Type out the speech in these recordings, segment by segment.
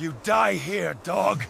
You die here, dog!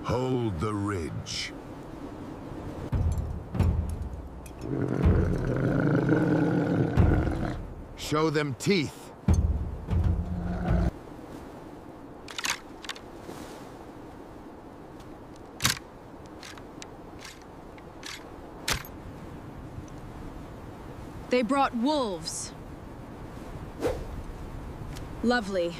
Hold the ridge. Show them teeth. They brought wolves. Lovely.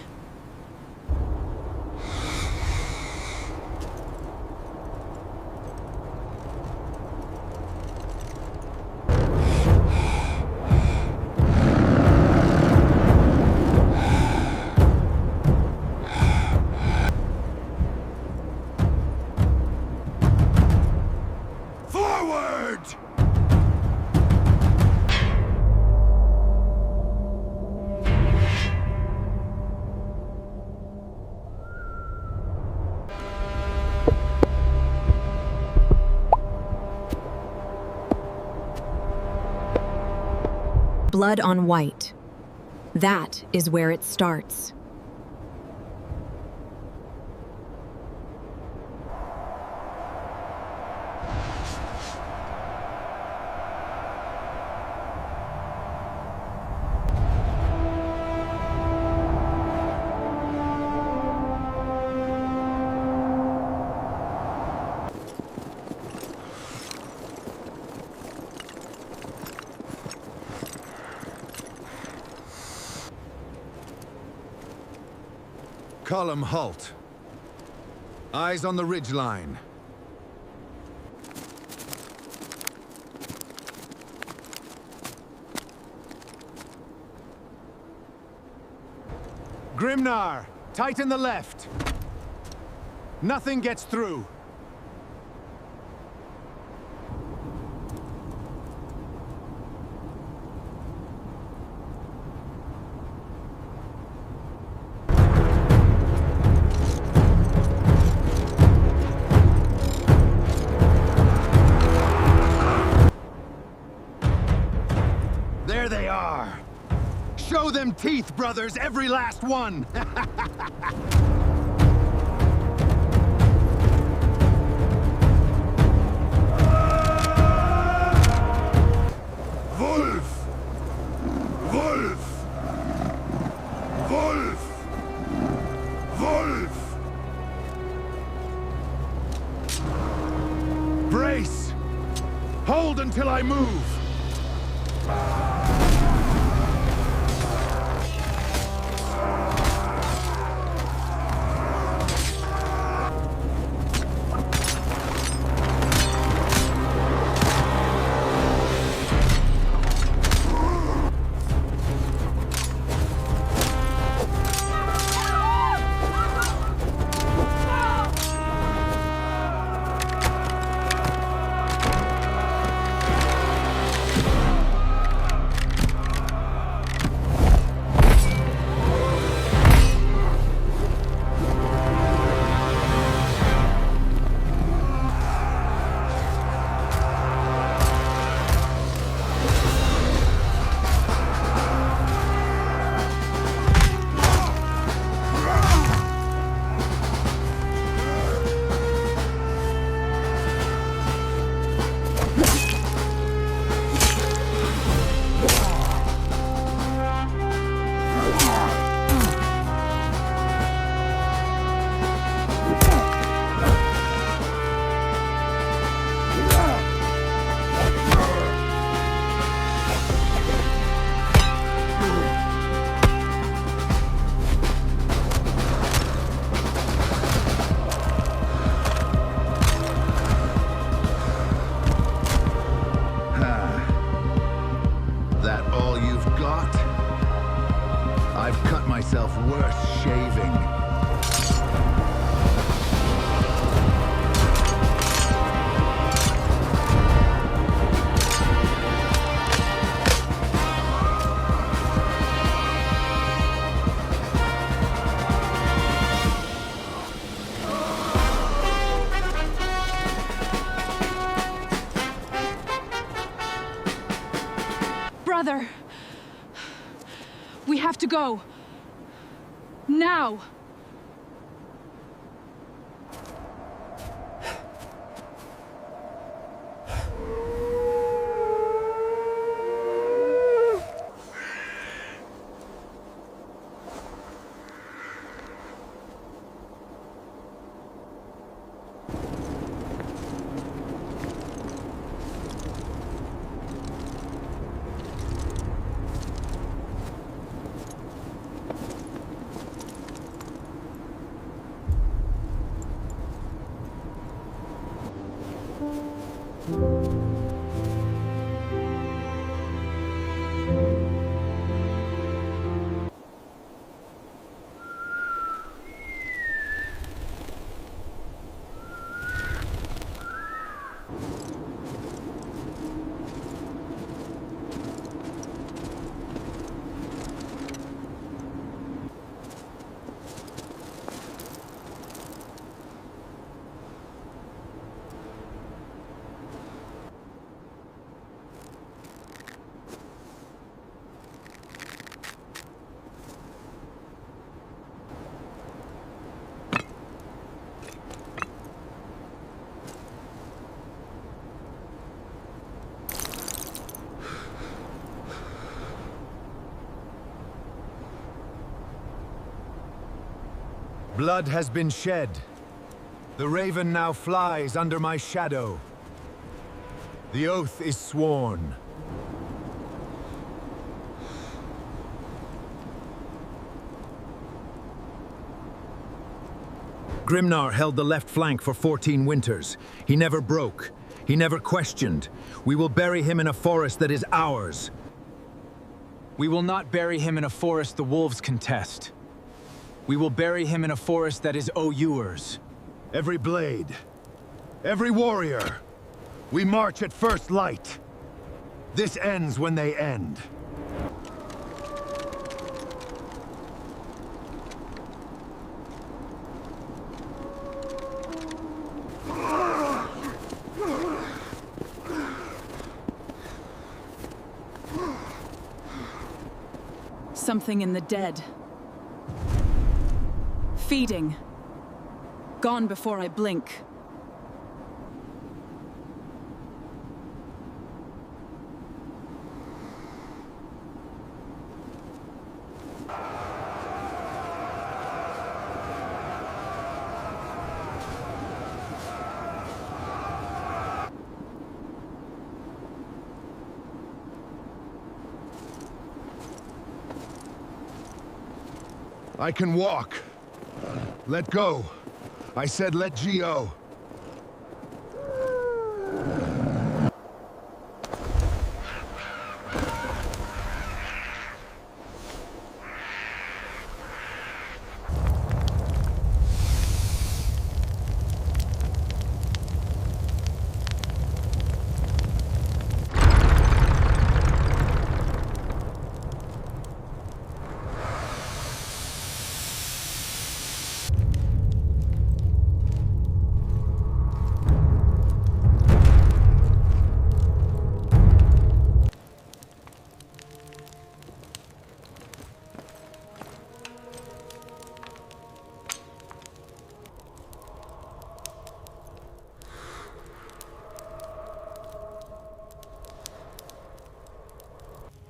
Blood on white. That is where it starts. Column halt. Eyes on the ridgeline. Grimnar, tighten the left. Nothing gets through. There they are. Show them teeth, brothers, every last one. Wolf! Wolf! Wolf! Wolf! Brace! Hold until I move! myself worth shaving. Brother! We have to go. Now! Blood has been shed. The raven now flies under my shadow. The oath is sworn. Grimnar held the left flank for 14 winters. He never broke. He never questioned. We will bury him in a forest that is ours. We will not bury him in a forest the wolves contest. We will bury him in a forest that is yours. Every blade, every warrior, we march at first light. This ends when they end. Something in the dead. Feeding. Gone before I blink. I can walk. Let go. I said let go.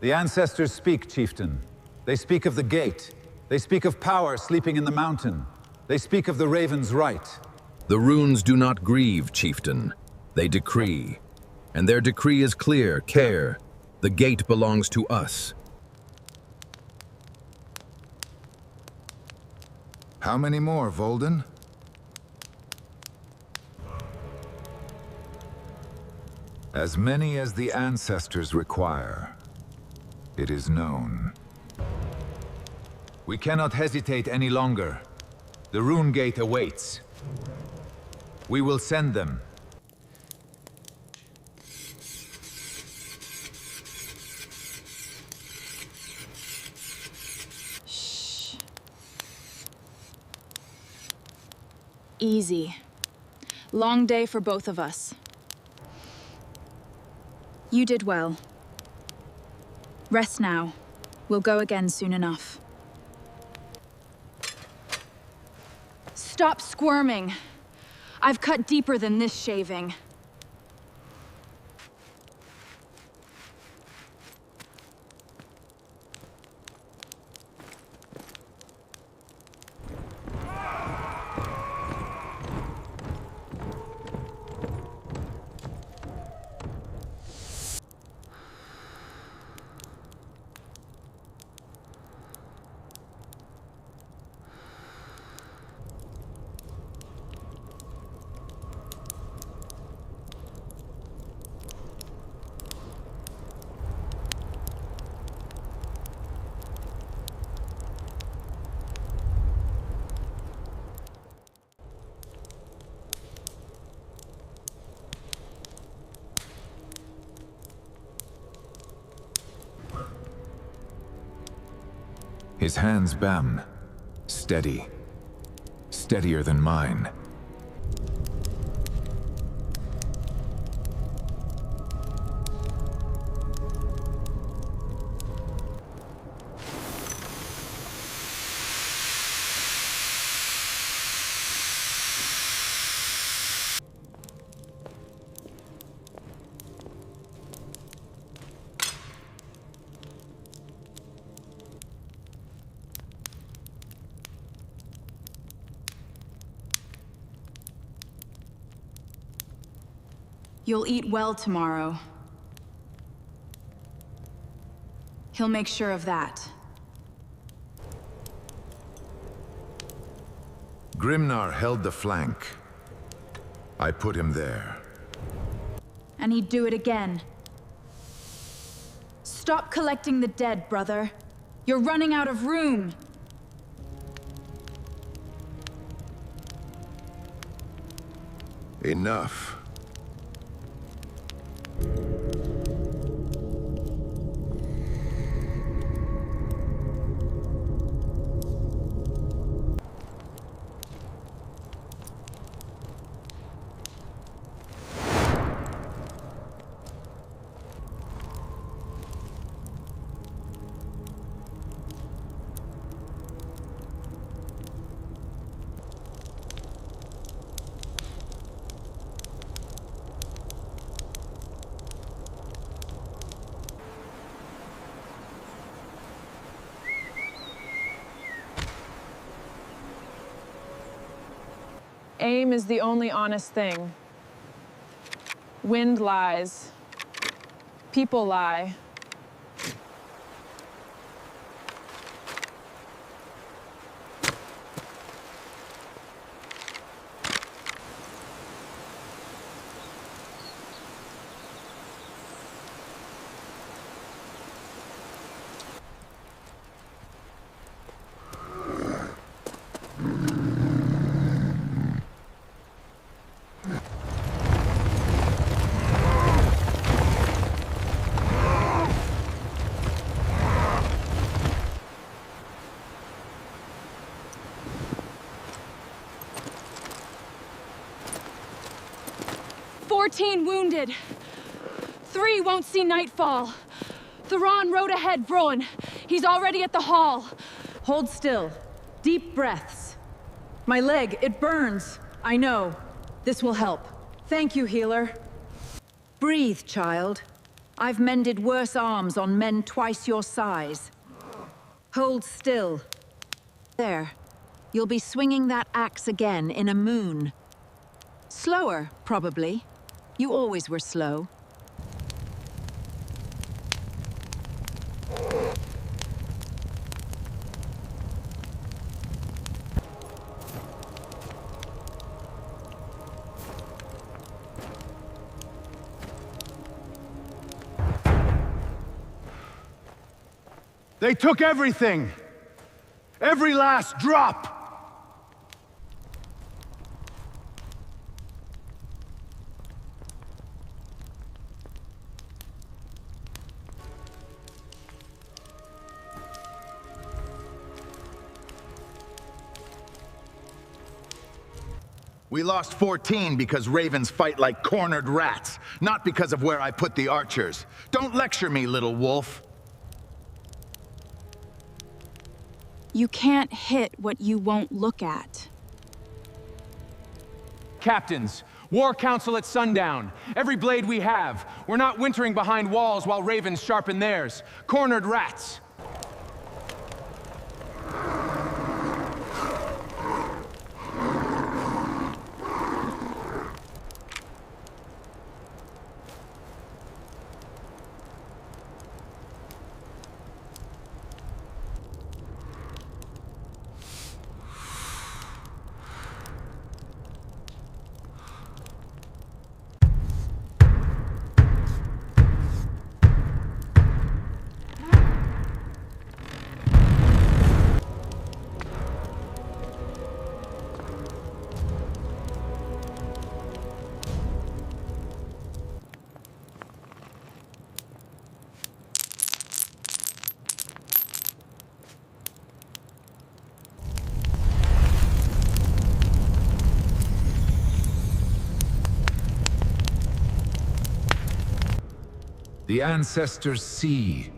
The ancestors speak, chieftain. They speak of the gate. They speak of power sleeping in the mountain. They speak of the raven's right. The runes do not grieve, chieftain. They decree. And their decree is clear, care. The gate belongs to us. How many more, Volden? As many as the ancestors require. It is known. We cannot hesitate any longer. The Rune Gate awaits. We will send them. Shh. Easy. Long day for both of us. You did well. Rest now. We'll go again soon enough. Stop squirming. I've cut deeper than this shaving. His hands, Bam. Steady. Steadier than mine. You'll eat well tomorrow. He'll make sure of that. Grimnar held the flank. I put him there. And he'd do it again. Stop collecting the dead, brother. You're running out of room. Enough. Aim is the only honest thing. Wind lies. People lie. Wounded. 3 won't see nightfall. Theron rode ahead, Rune. He's already at the hall. Hold still. Deep breaths. My leg, it burns. I know. This will help. Thank you, healer. Breathe, child. I've mended worse arms on men twice your size. Hold still. There. You'll be swinging that axe again in a moon. Slower, probably. You always were slow. They took everything! Every last drop! We lost 14 because ravens fight like cornered rats, not because of where I put the archers. Don't lecture me, little wolf. You can't hit what you won't look at. Captains, war council at sundown. Every blade we have. We're not wintering behind walls while ravens sharpen theirs. Cornered rats. The ancestors see.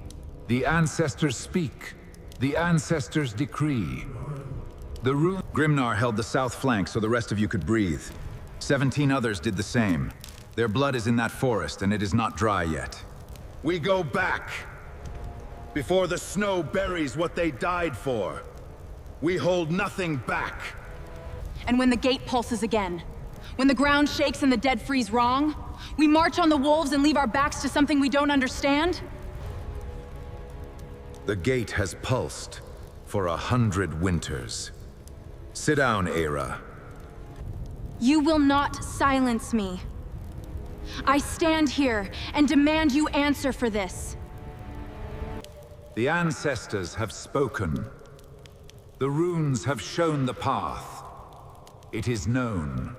The ancestors speak. The ancestors decree. The Rune... Grimnar held the south flank so the rest of you could breathe. 17 others did the same. Their blood is in that forest, and it is not dry yet. We go back. Before the snow buries what they died for. We hold nothing back. And when the gate pulses again, when the ground shakes and the dead freeze wrong, we march on the wolves and leave our backs to something we don't understand? The gate has pulsed for 100 winters. Sit down, Eira. You will not silence me. I stand here and demand you answer for this. The ancestors have spoken. The runes have shown the path. It is known.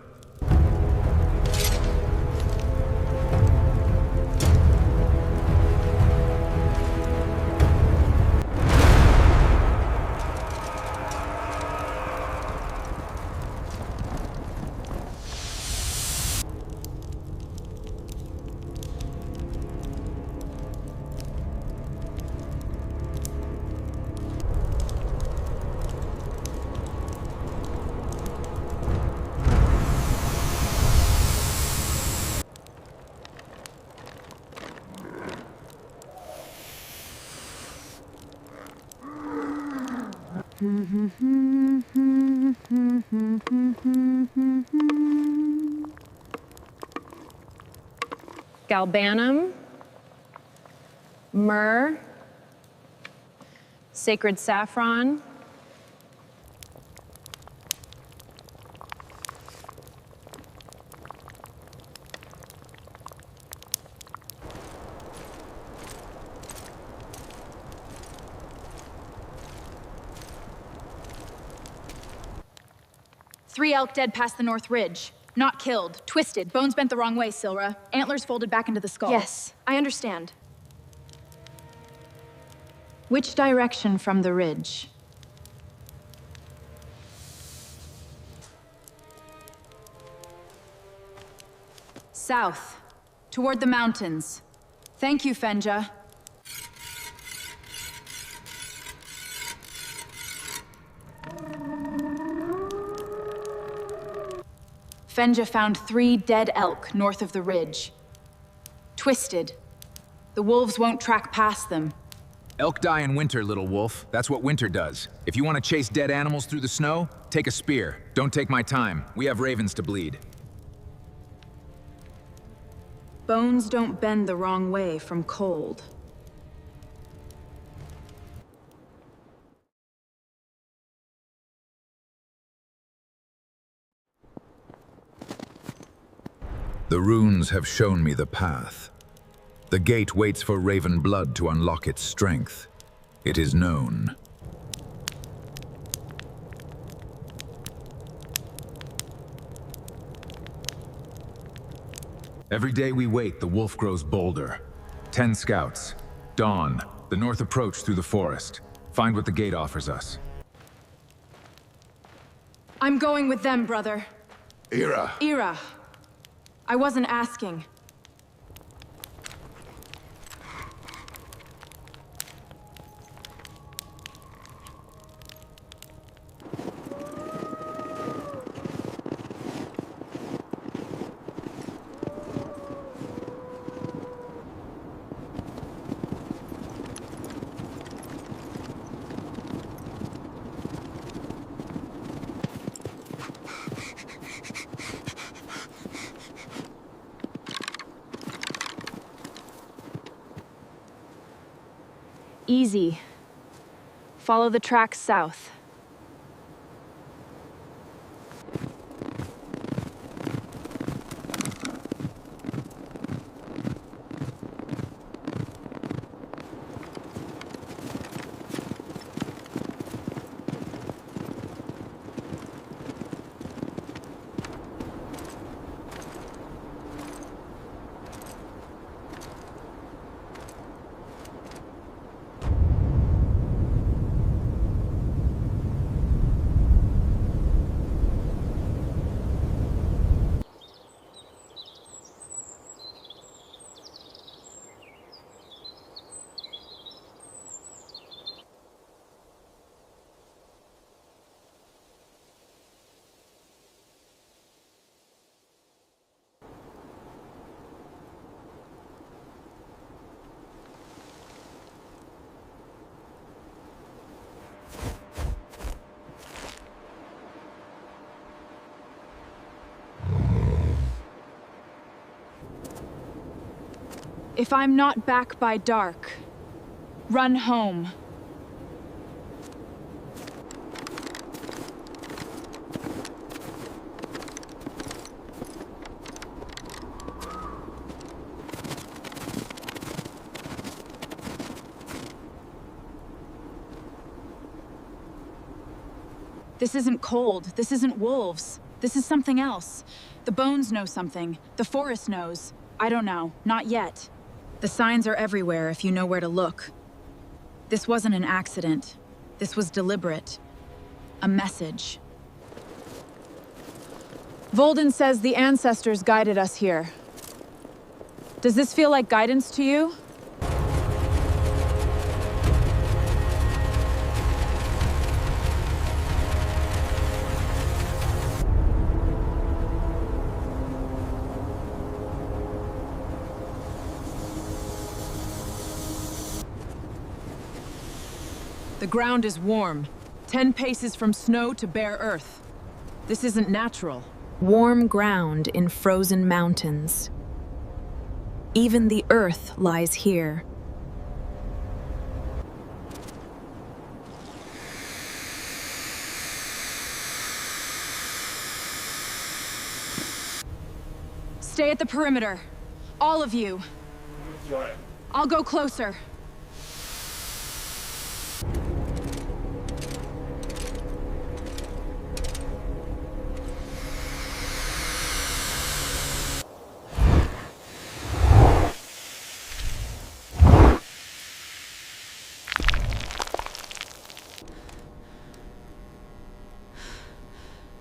Galbanum, myrrh, sacred saffron, Three elk dead past the North Ridge. Not killed. Twisted. Bones bent the wrong way, Sylra. Antlers folded back into the skull. Yes, I understand. Which direction from the ridge? South. Toward the mountains. Thank you, Fenja. Fenja found 3 dead elk north of the ridge. Twisted. The wolves won't track past them. Elk die in winter, little wolf. That's what winter does. If you want to chase dead animals through the snow, take a spear. Don't take my time. We have ravens to bleed. Bones don't bend the wrong way from cold. The runes have shown me the path. The gate waits for raven blood to unlock its strength. It is known. Every day we wait, the wolf grows bolder. 10 scouts. Dawn. The north approach through the forest. Find what the gate offers us. I'm going with them, brother. Eira. Eira. I wasn't asking. Easy. Follow the tracks south. If I'm not back by dark, run home. This isn't cold. This isn't wolves. This is something else. The bones know something. The forest knows. I don't know. Not yet. The signs are everywhere if you know where to look. This wasn't an accident. This was deliberate. A message. Volden says the ancestors guided us here. Does this feel like guidance to you? The ground is warm. 10 paces from snow to bare earth. This isn't natural. Warm ground in frozen mountains. Even the earth lies here. Stay at the perimeter. All of you. I'll go closer.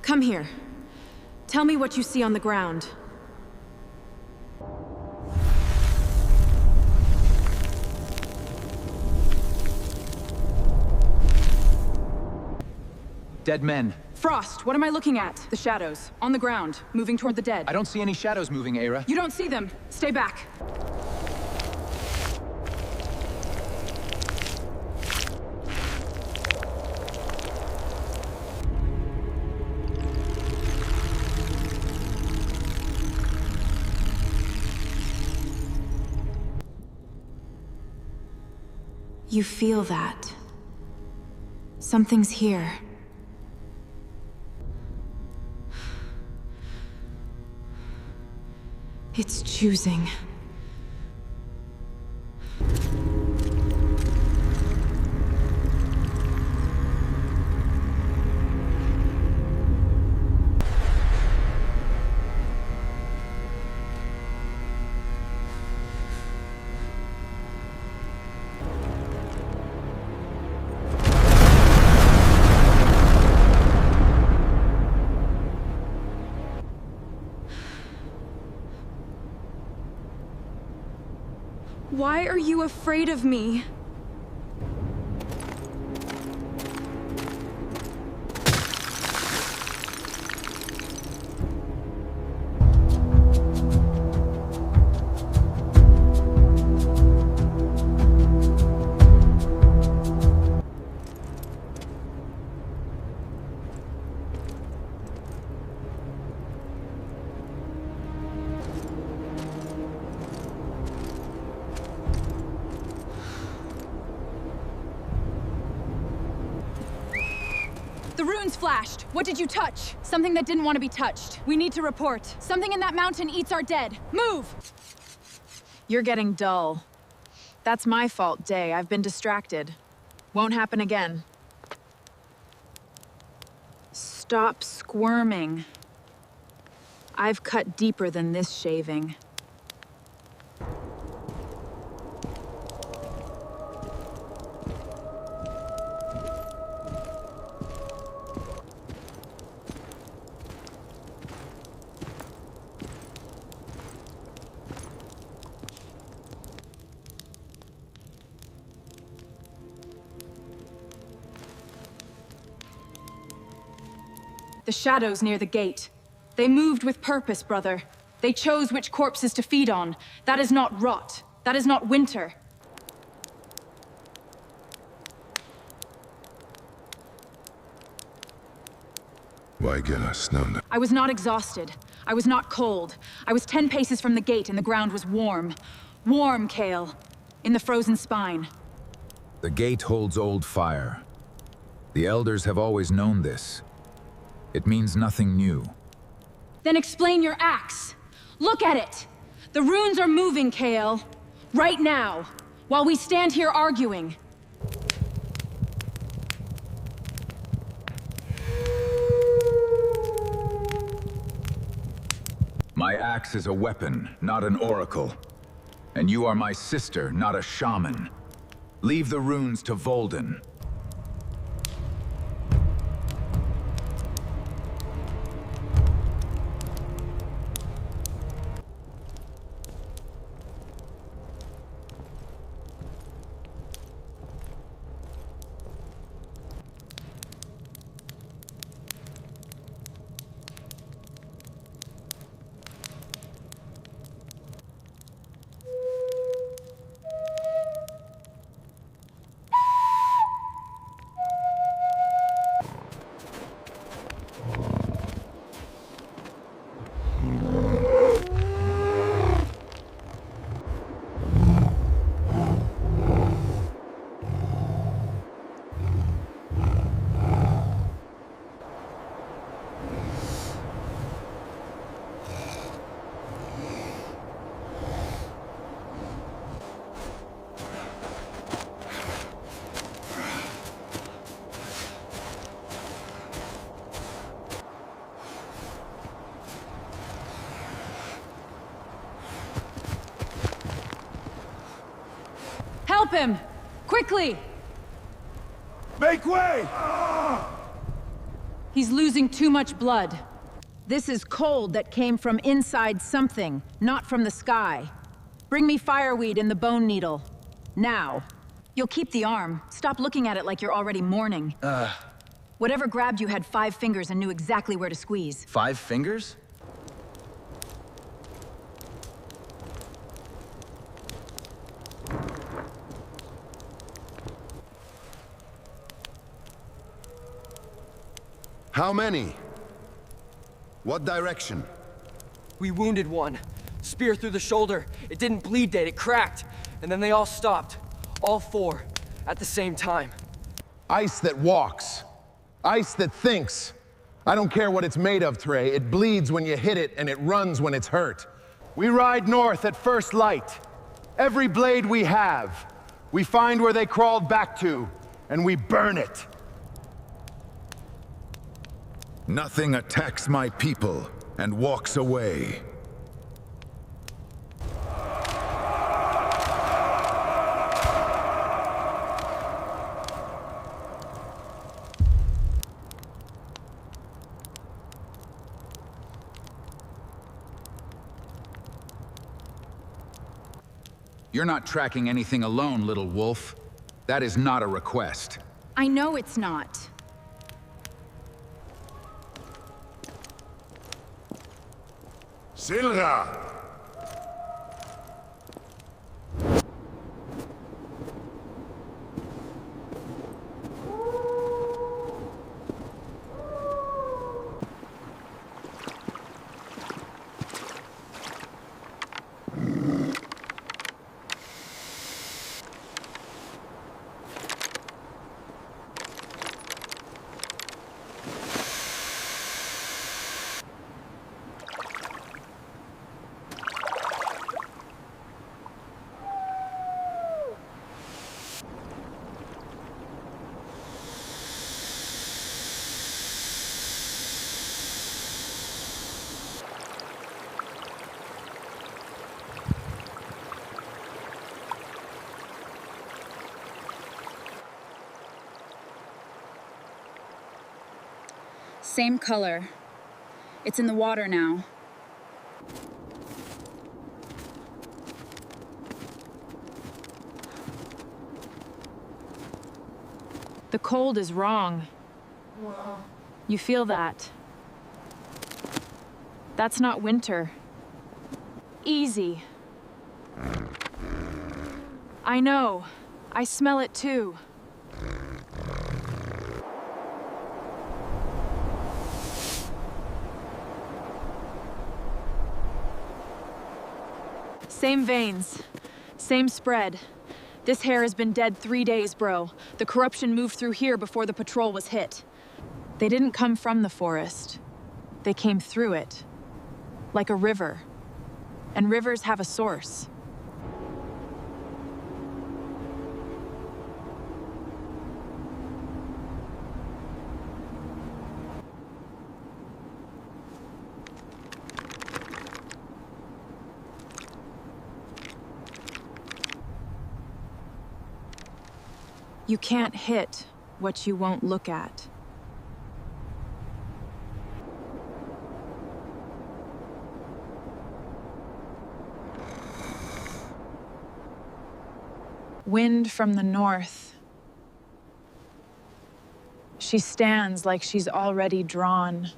Come here. Tell me what you see on the ground. Dead men. Frost, what am I looking at? The shadows. On the ground, moving toward the dead. I don't see any shadows moving, Eira. You don't see them. Stay back. You feel that. Something's here. It's choosing. Why are you afraid of me? The runes flashed. What did you touch? Something that didn't want to be touched. We need to report. Something in that mountain eats our dead. Move! You're getting dull. That's my fault, Day. I've been distracted. Won't happen again. Stop squirming. I've cut deeper than this shaving. The shadows near the gate. They moved with purpose, brother. They chose which corpses to feed on. That is not rot. That is not winter. I was not exhausted. I was not cold. I was 10 paces from the gate and the ground was warm. Warm, Kael. In the frozen spine. The gate holds old fire. The elders have always known this. It means nothing new. Then explain your axe. Look at it! The runes are moving, Kael. Right now, while we stand here arguing. My axe is a weapon, not an oracle. And you are my sister, not a shaman. Leave the runes to Volden. Help him! Quickly! Make way! He's losing too much blood. This is cold that came from inside something, not from the sky. Bring me fireweed and the bone needle. Now. You'll keep the arm. Stop looking at it like you're already mourning. Whatever grabbed you had 5 fingers and knew exactly where to squeeze. 5 fingers? How many? What direction? We wounded one. Spear through the shoulder. It didn't bleed dead, it cracked. And then they all stopped. All 4. At the same time. Ice that walks. Ice that thinks. I don't care what it's made of, Trey. It bleeds when you hit it, and it runs when it's hurt. We ride north at first light. Every blade we have. We find where they crawled back to, and we burn it. Nothing attacks my people and walks away. You're not tracking anything alone, little wolf. That is not a request. I know it's not. Sylra! Same color. It's in the water now. The cold is wrong. You feel that? That's not winter. Easy. I know. I smell it too. Same veins. Same spread. This hair has been dead 3 days, bro. The corruption moved through here before the patrol was hit. They didn't come from the forest. They came through it. Like a river. And rivers have a source. You can't hit what you won't look at. Wind from the north. She stands like she's already drawn.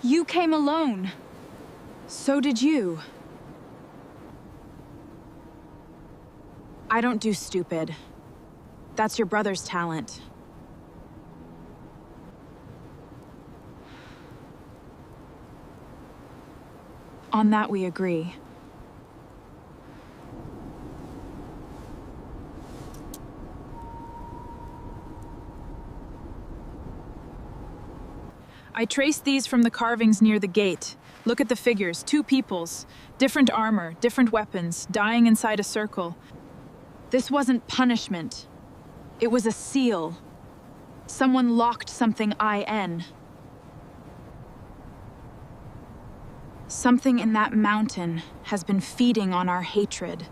You came alone. So did you. I don't do stupid. That's your brother's talent. On that we agree. I traced these from the carvings near the gate. Look at the figures, 2 peoples. Different armor, different weapons, dying inside a circle. This wasn't punishment. It was a seal. Someone locked something IN. Something in that mountain has been feeding on our hatred.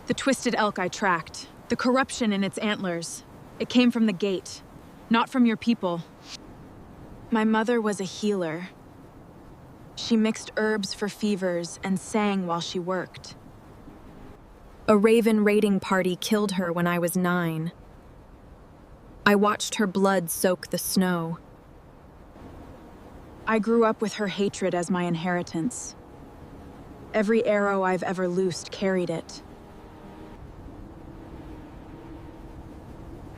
The twisted elk I tracked. The corruption in its antlers. It came from the gate. Not from your people. My mother was a healer. She mixed herbs for fevers and sang while she worked. A raven raiding party killed her when I was 9. I watched her blood soak the snow. I grew up with her hatred as my inheritance. Every arrow I've ever loosed carried it.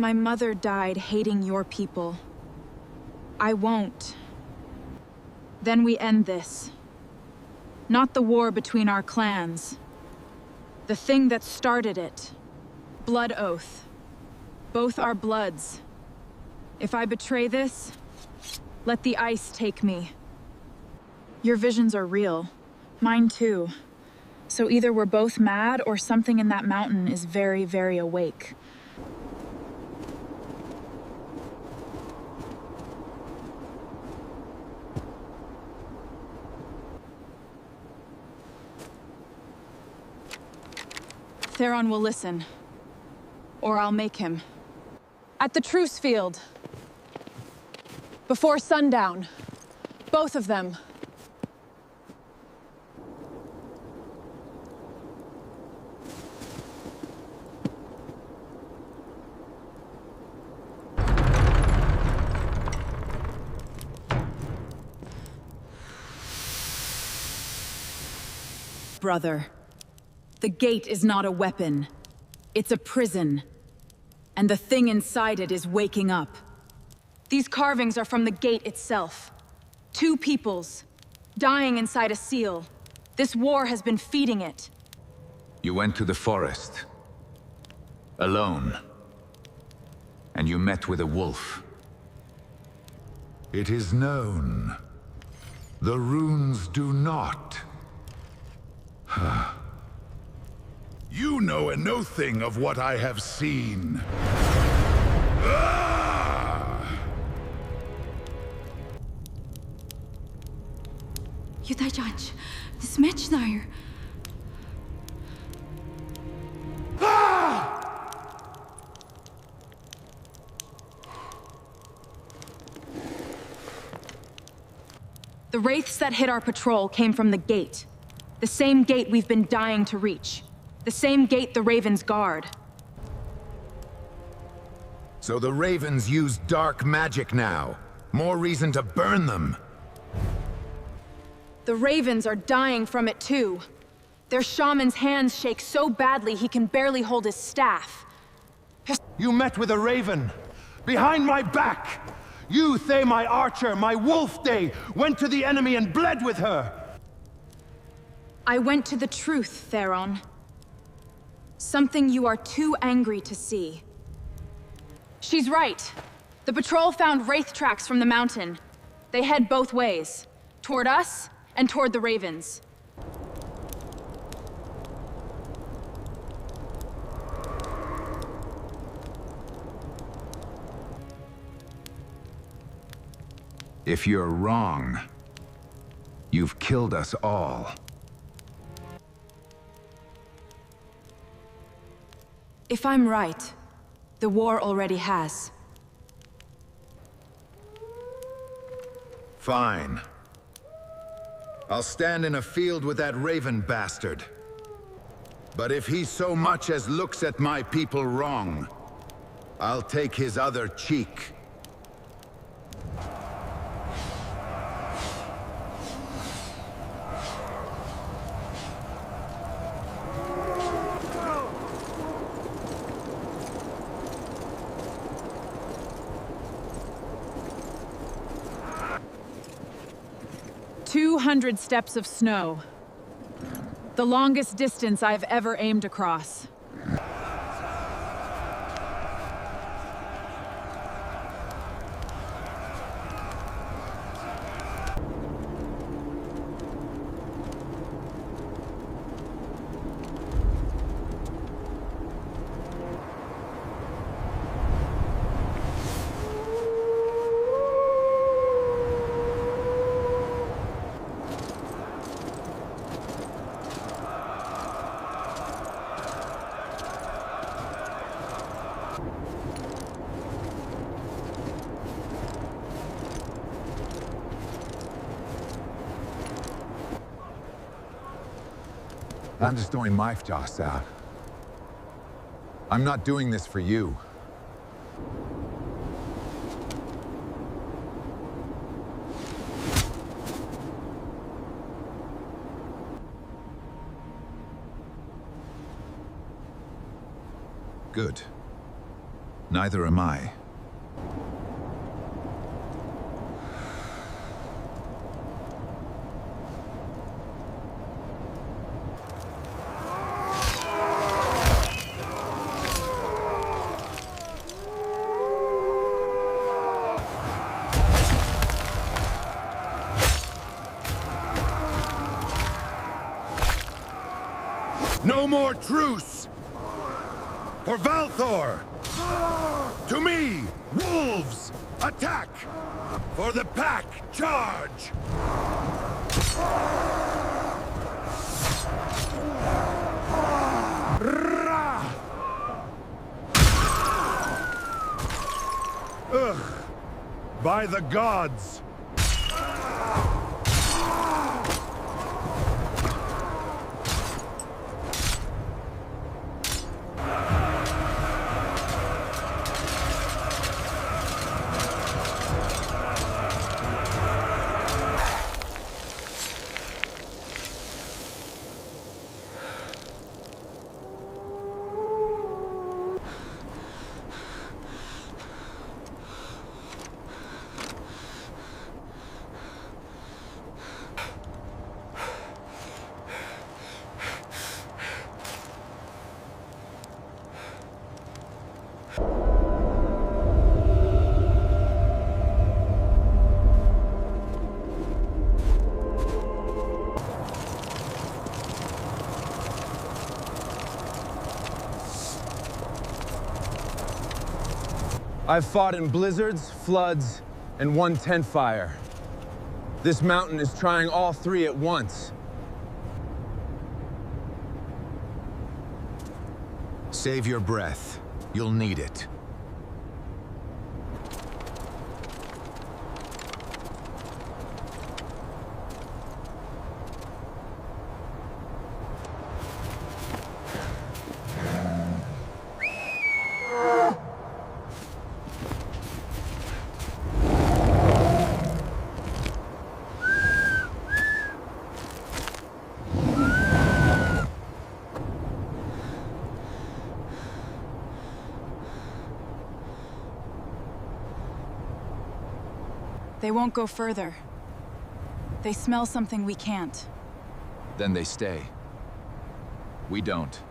My mother died hating your people. I won't. Then we end this. Not the war between our clans. The thing that started it. Blood oath. Both our bloods. If I betray this, let the ice take me. Your visions are real. Mine too. So either we're both mad or something in that mountain is very, very awake. Theron will listen. Or I'll make him. At the Truce field. Before sundown. Both of them. Brother, the gate is not a weapon. It's a prison. And the thing inside it is waking up. These carvings are from the gate itself. 2 peoples, dying inside a seal. This war has been feeding it. You went to the forest. Alone. And you met with a wolf. It is known. The runes do not. You know no thing of what I have seen. Yudajaj, this match there. The wraiths that hit our patrol came from the gate. The same gate we've been dying to reach. The same gate the Ravens guard. So the Ravens use dark magic now. More reason to burn them. The Ravens are dying from it too. Their shaman's hands shake so badly he can barely hold his staff. You met with a raven. Behind my back. You, Thay, my archer, my wolf day, went to the enemy and bled with her. I went to the truth, Theron. Something you are too angry to see. She's right. The patrol found wraith tracks from the mountain. They head both ways. Toward us, and toward the Ravens. If you're wrong, you've killed us all. If I'm right, the war already has. Fine. I'll stand in a field with that raven bastard. But if he so much as looks at my people wrong, I'll take his other cheek. "200 steps of snow. The longest distance I've ever aimed across. I'm just doing my job, Sal. I'm not doing this for you. Good. Neither am I. No more truce! For Valthor! To me, wolves! Attack! For the pack, charge! Ugh! By the gods! I've fought in blizzards, floods, and one tent fire. This mountain is trying all three at once. Save your breath. You'll need it. They won't go further. They smell something we can't. Then they stay. We don't.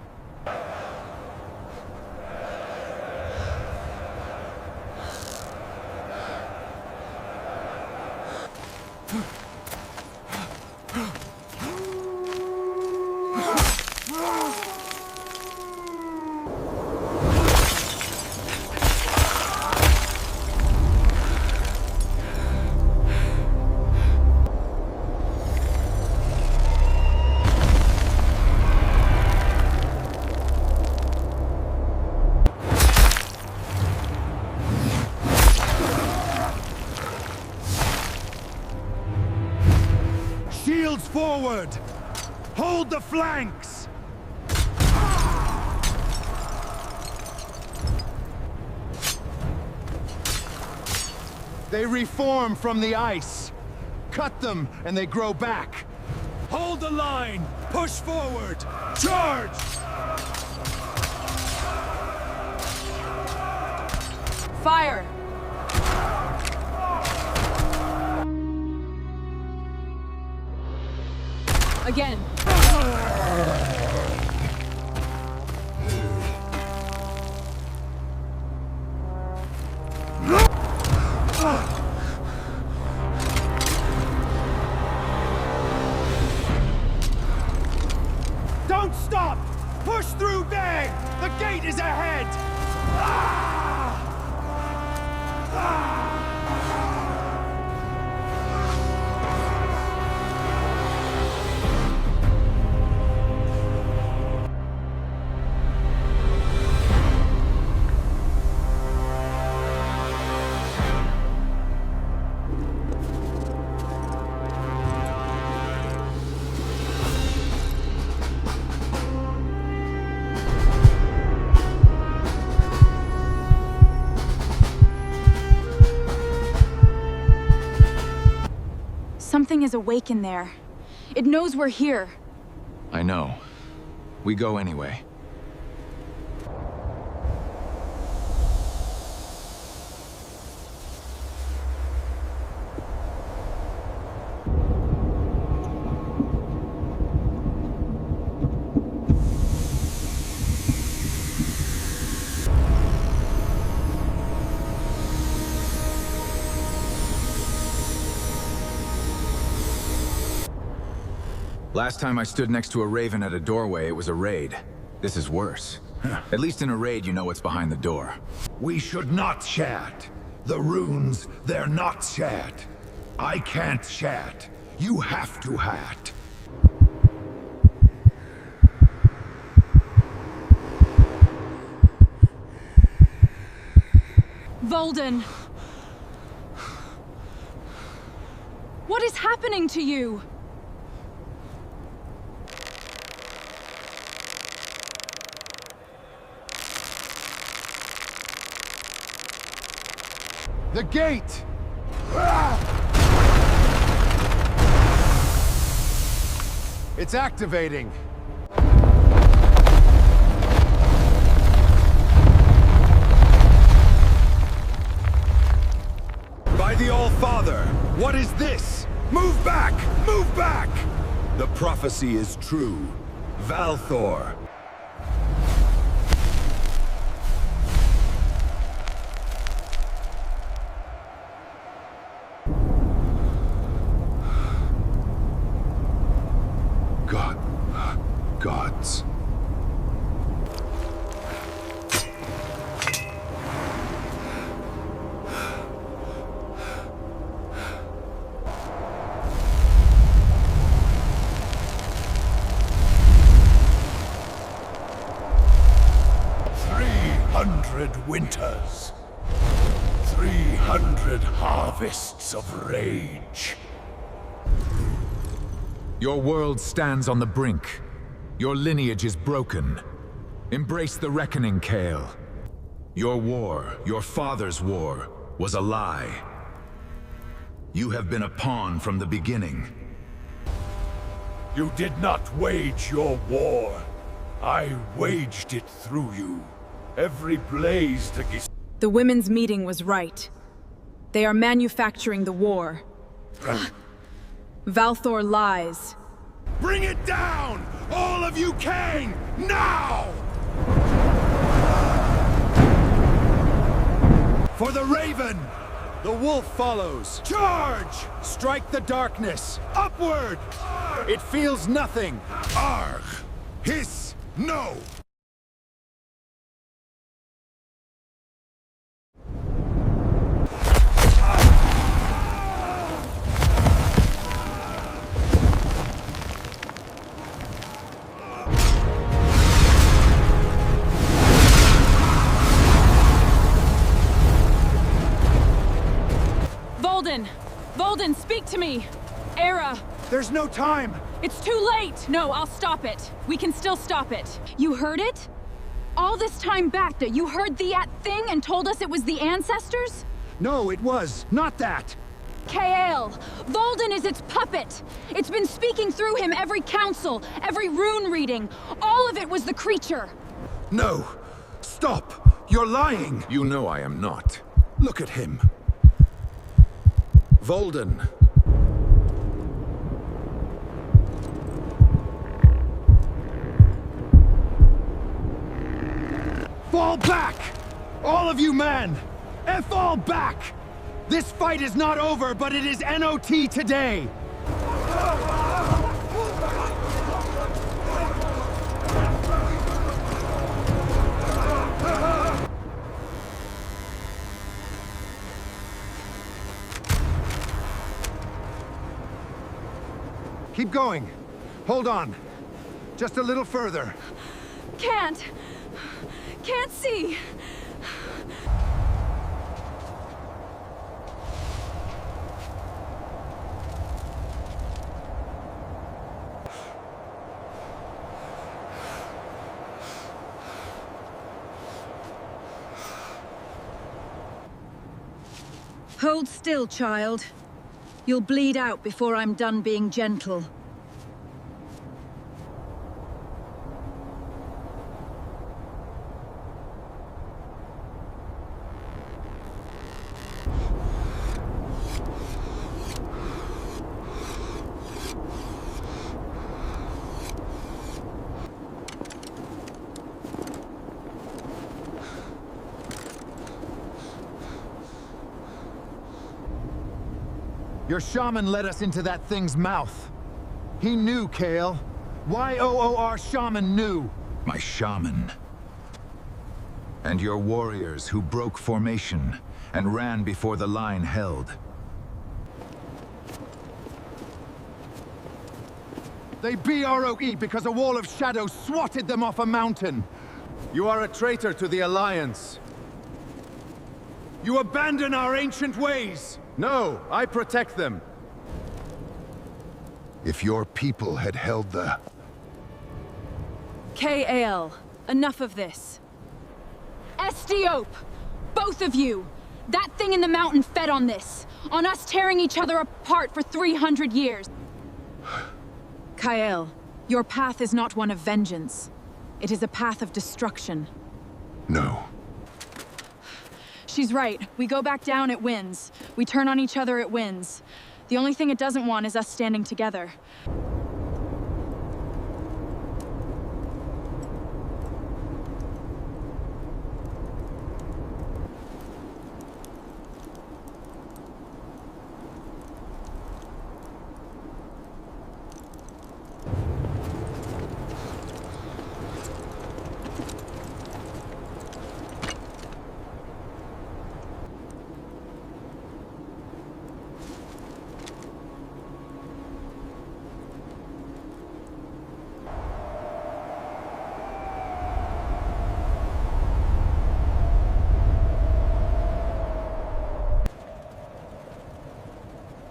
Shields forward! Hold the flanks! They reform from the ice. Cut them, and they grow back. Hold the line! Push forward! Charge! Fire! Again. Don't stop! Push through there! The gate is ahead! Something is awake in there. It knows we're here. I know. We go anyway. Last time I stood next to a raven at a doorway, it was a raid. This is worse. At least in a raid, you know what's behind the door. We should not chat. The runes, they're not chat. I can't chat. You have to hat. Volden! What is happening to you? The gate! It's activating. By the All-Father, what is this? Move back! Move back! The prophecy is true. Valthor. Gods. Winters. 300 harvests of rage. Your world stands on the brink. Your lineage is broken. Embrace the reckoning, Kael. Your war, your father's war, was a lie. You have been a pawn from the beginning. You did not wage your war. I waged it through you. Every blaze that is... The women's meeting was right. They are manufacturing the war. Valthor lies. Bring it down! All of you came! Now! For the Raven! The wolf follows. Charge! Strike the darkness. Upward! It feels nothing. Arg! Hiss! No! Volden, speak to me! Eira! There's no time! It's too late! No, I'll stop it. We can still stop it. You heard it? All this time back, you heard that thing and told us it was the ancestors? No, it was not that! Kael! Volden is its puppet! It's been speaking through him every council, every rune reading. All of it was the creature! No! Stop! You're lying! You know I am not. Look at him. Volden. Fall back! All of you men! Fall back! This fight is not over, but it is NOT today! Keep going. Hold on. Just a little further. Can't see. Hold still, child. You'll bleed out before I'm done being gentle. Your shaman led us into that thing's mouth. He knew, Kael. YOOR shaman knew. My shaman. And your warriors who broke formation and ran before the line held. They BROE because a wall of shadow swatted them off a mountain. You are a traitor to the Alliance. You abandon our ancient ways. No, I protect them. If your people had held the... Kael, enough of this. Estiope! Both of you! That thing in the mountain fed on this. On us tearing each other apart for 300 years. Kael, your path is not one of vengeance. It is a path of destruction. No. She's right. We go back down, it wins. We turn on each other, it wins. The only thing it doesn't want is us standing together.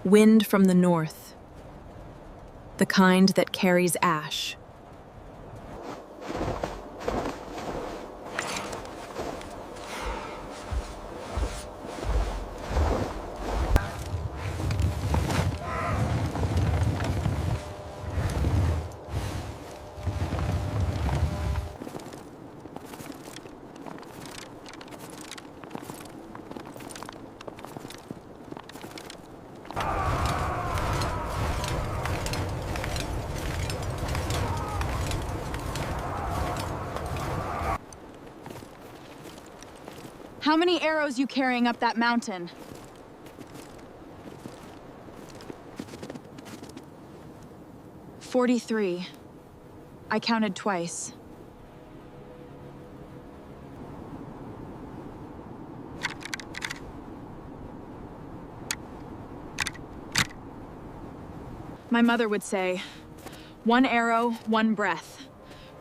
Wind from the north. The kind that carries ash. How many arrows you carrying up that mountain? 43. I counted twice. My mother would say, one arrow, one breath.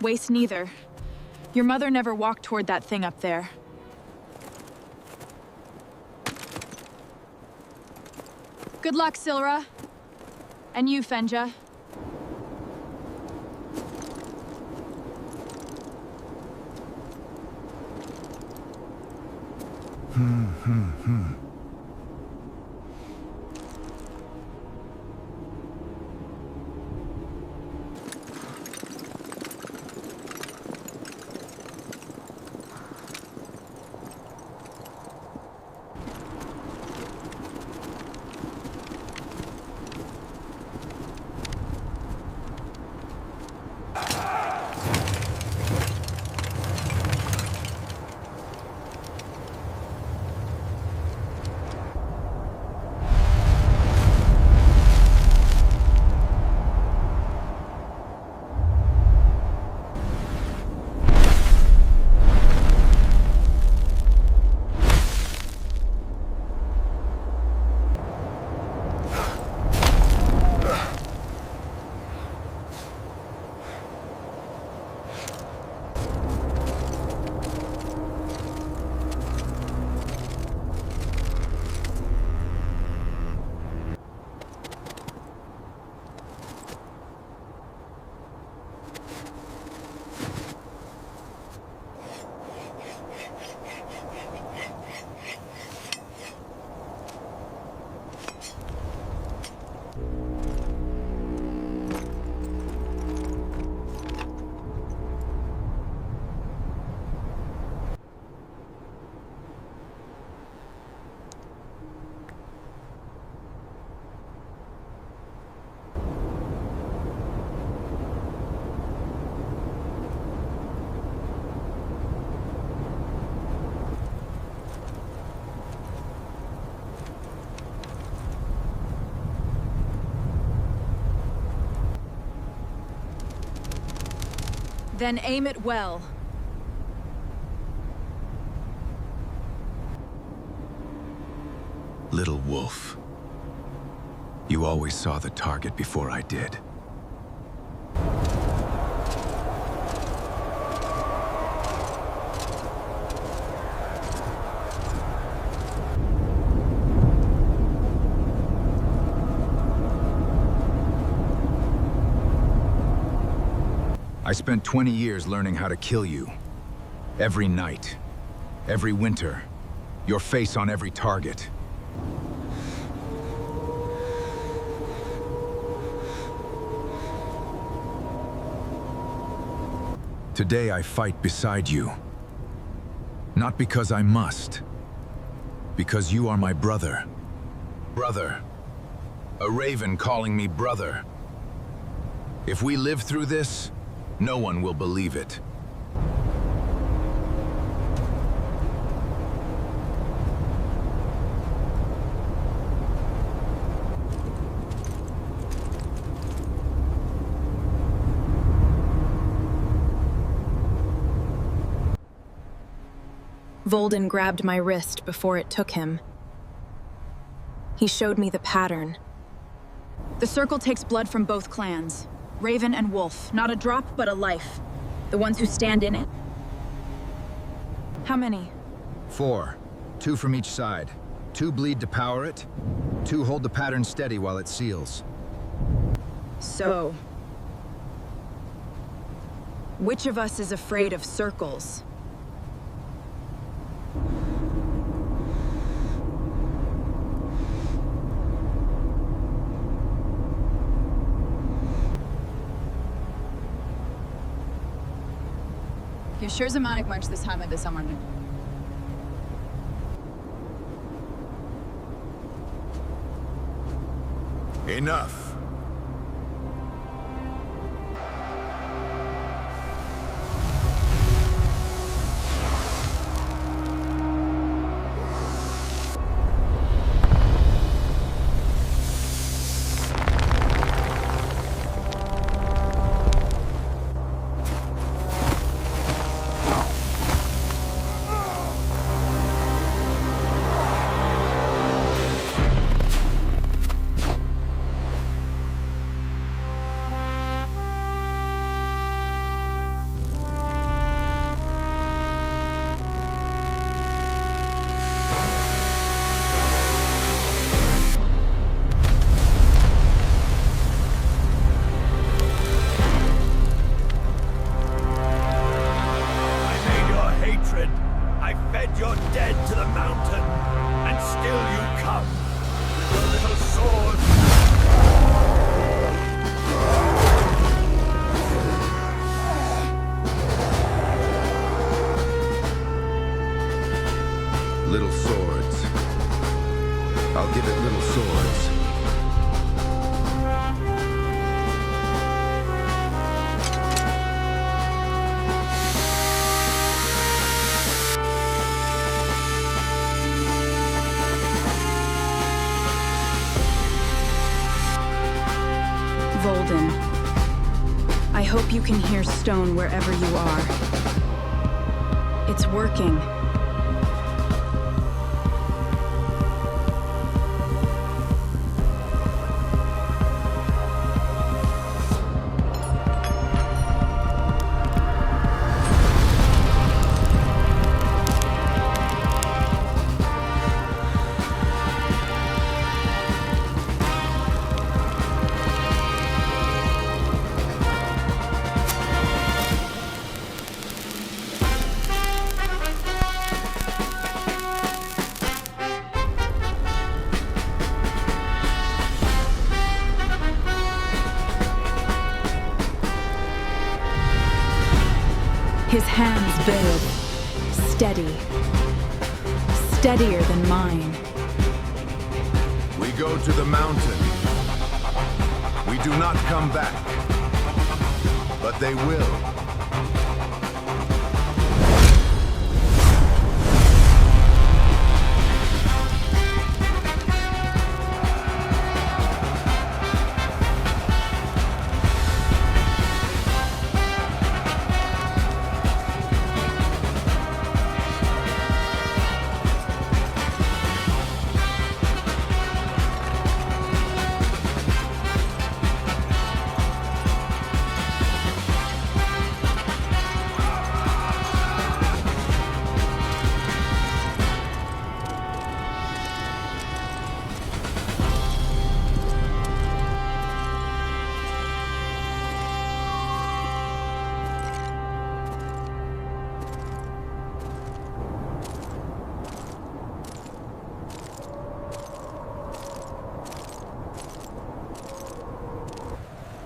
Waste neither. Your mother never walked toward that thing up there. Good luck, Sylra. And you, Fenja. Then aim it well. Little wolf. You always saw the target before I did. I spent 20 years learning how to kill you. Every night, every winter, your face on every target. Today I fight beside you. Not because I must, because you are my brother. Brother. A raven calling me brother. If we live through this, no one will believe it. Volden grabbed my wrist before it took him. He showed me the pattern. The circle takes blood from both clans. Raven and Wolf. Not a drop, but a life. The ones who stand in it. How many? 4. 2 from each side. 2 bleed to power it. 2 hold the pattern steady while it seals. So... which of us is afraid of circles? You sure Zamanic marched this time into someone? Enough. Little swords. I'll give it little swords. Volden. I hope you can hear stone wherever you are. It's working. His hands build, steady, steadier than mine. We go to the mountain. We do not come back, but they will.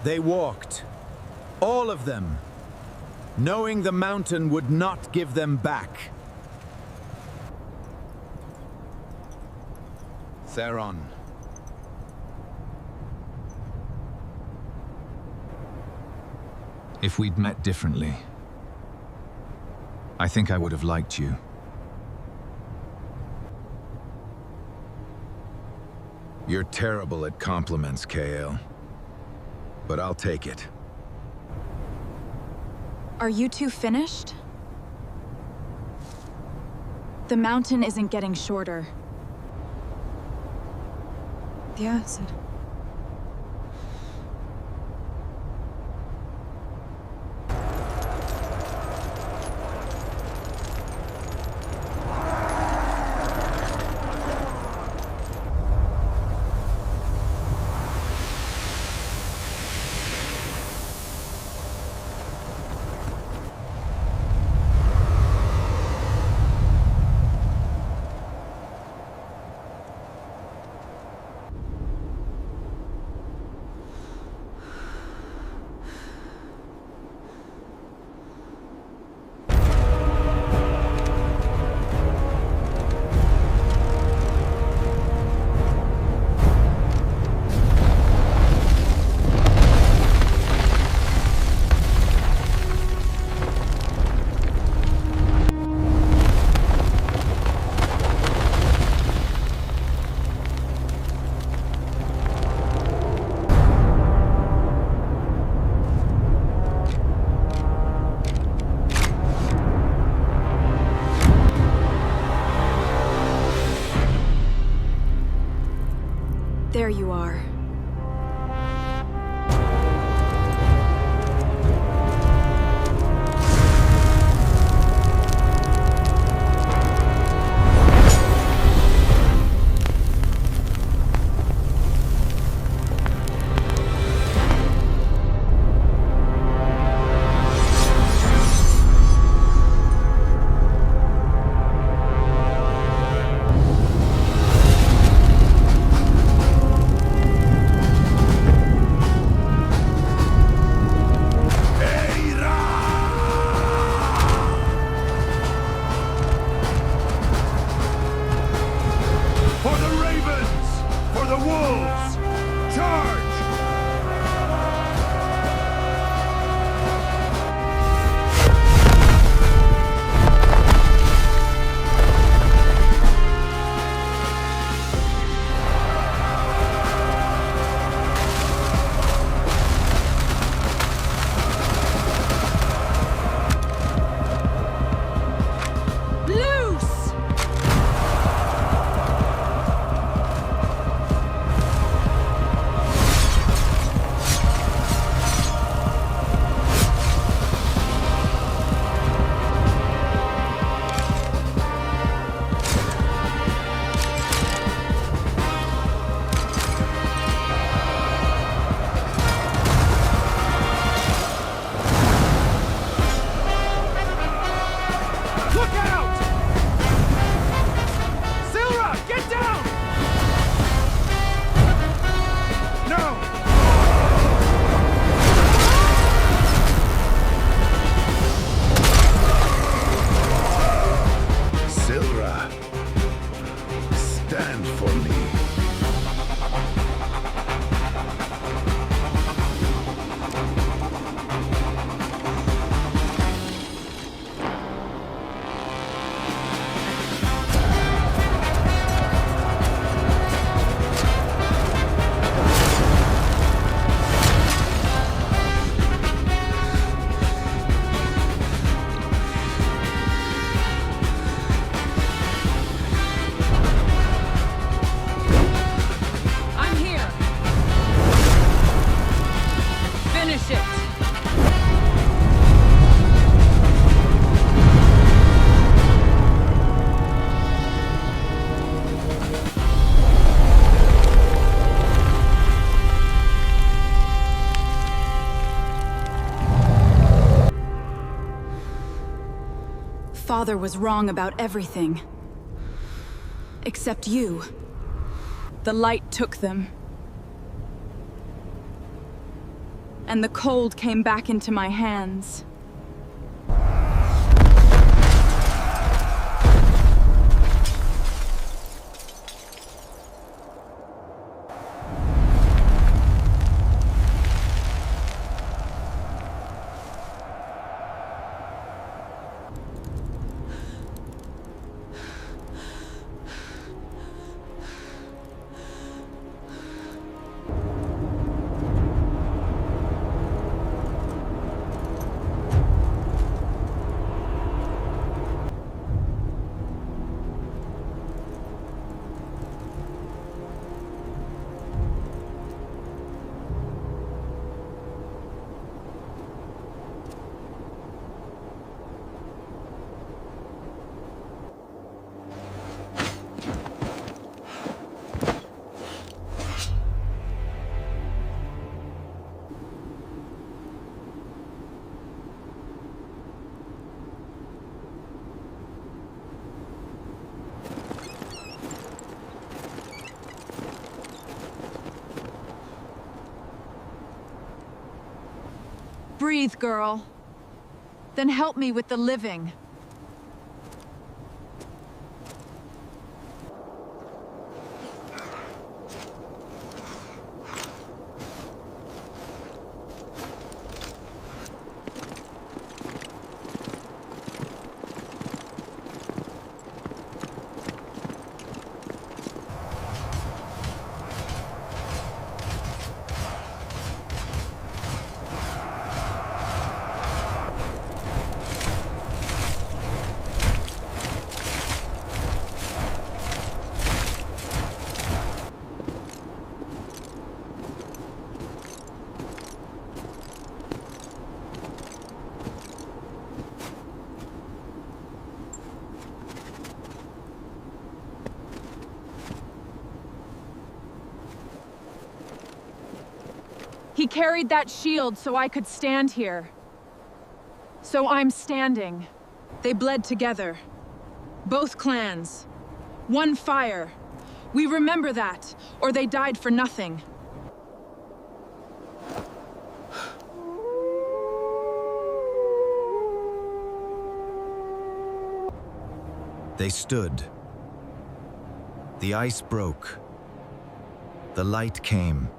They walked. All of them. Knowing the mountain would not give them back. Theron. If we'd met differently, I think I would have liked you. You're terrible at compliments, Kael. But I'll take it. Are you two finished? The mountain isn't getting shorter. The acid. There you are. Father was wrong about everything. Except you. The light took them. and the cold came back into my hands. Breathe, girl. Then help me with the living. He carried that shield so I could stand here. So I'm standing. They bled together. Both clans. One fire. We remember that, or they died for nothing. They stood. The ice broke. The light came.